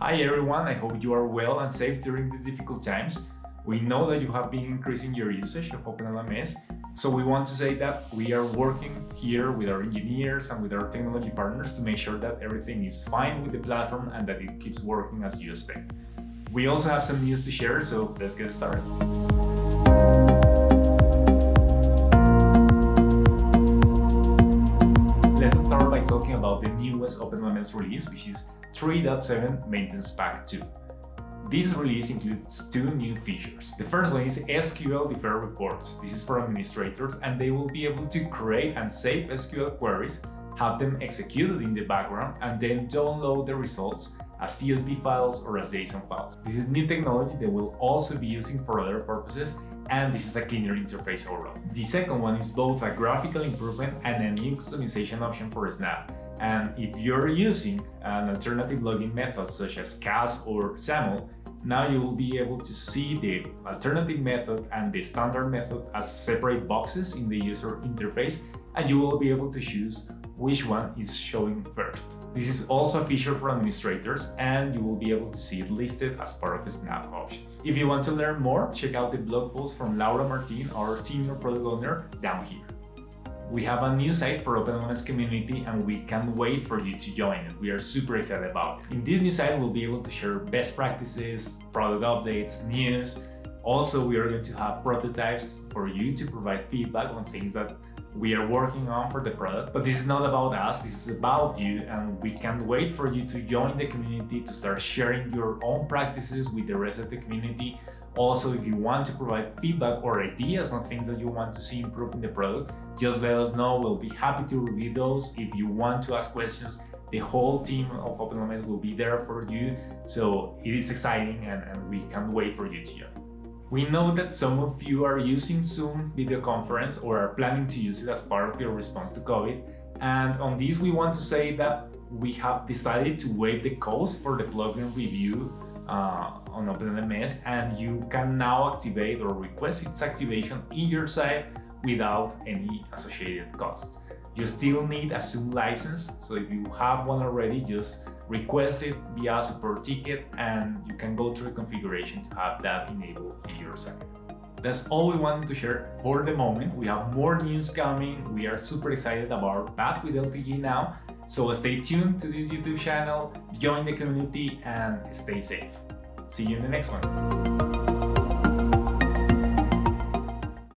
Hi everyone, I hope you are well and safe during these difficult times. We know that you have been increasing your usage of Open LMS, so we want to say that we are working here with our engineers and with our technology partners to make sure that everything is fine with the platform and that it keeps working as you expect. We also have some news to share, so let's get started. Let's start by talking about the newest Open LMS release, which is 3.7 Maintenance Pack 2. This release includes two new features. The first one is SQL Deferred Reports. This is for administrators, and they will be able to create and save SQL queries, have them executed in the background, and then download the results as CSV files or as JSON files. This is new technology that we'll also be using for other purposes, and this is a cleaner interface overall. The second one is both a graphical improvement and a new customization option for Snap. And if you're using an alternative login method such as CAS or SAML, now you will be able to see the alternative method and the standard method as separate boxes in the user interface, and you will be able to choose which one is showing first. This is also a feature for administrators, and you will be able to see it listed as part of the Snap options. If you want to learn more, check out the blog post from Laura Martin, our senior product owner, down here. We have a new site for Open LMS community, and we can't wait for you to join it. We are super excited about it. In this new site, we'll be able to share best practices, product updates, news. Also, we are going to have prototypes for you to provide feedback on things that we are working on for the product. But this is not about us, this is about you, and we can't wait for you to join the community, to start sharing your own practices with the rest of the community. Also, if you want to provide feedback or ideas on things that you want to see improve in the product, just let us know. We'll be happy to review those. If you want to ask questions, the whole team of Open LMS will be there for you. So it is exciting, and we can't wait for you to join. We know that some of you are using Zoom video conference or are planning to use it as part of your response to COVID. And on this, we want to say that we have decided to waive the cost for the plugin review on Open LMS, and you can now activate or request its activation in your site without any associated cost. You still need a Zoom license, so if you have one already, just request it via a support ticket and you can go through the configuration to have that enabled in your site. That's all we wanted to share for the moment. We have more news coming. We are super excited about our path with LTG now. So stay tuned to this YouTube channel, join the community, and stay safe. See you in the next one.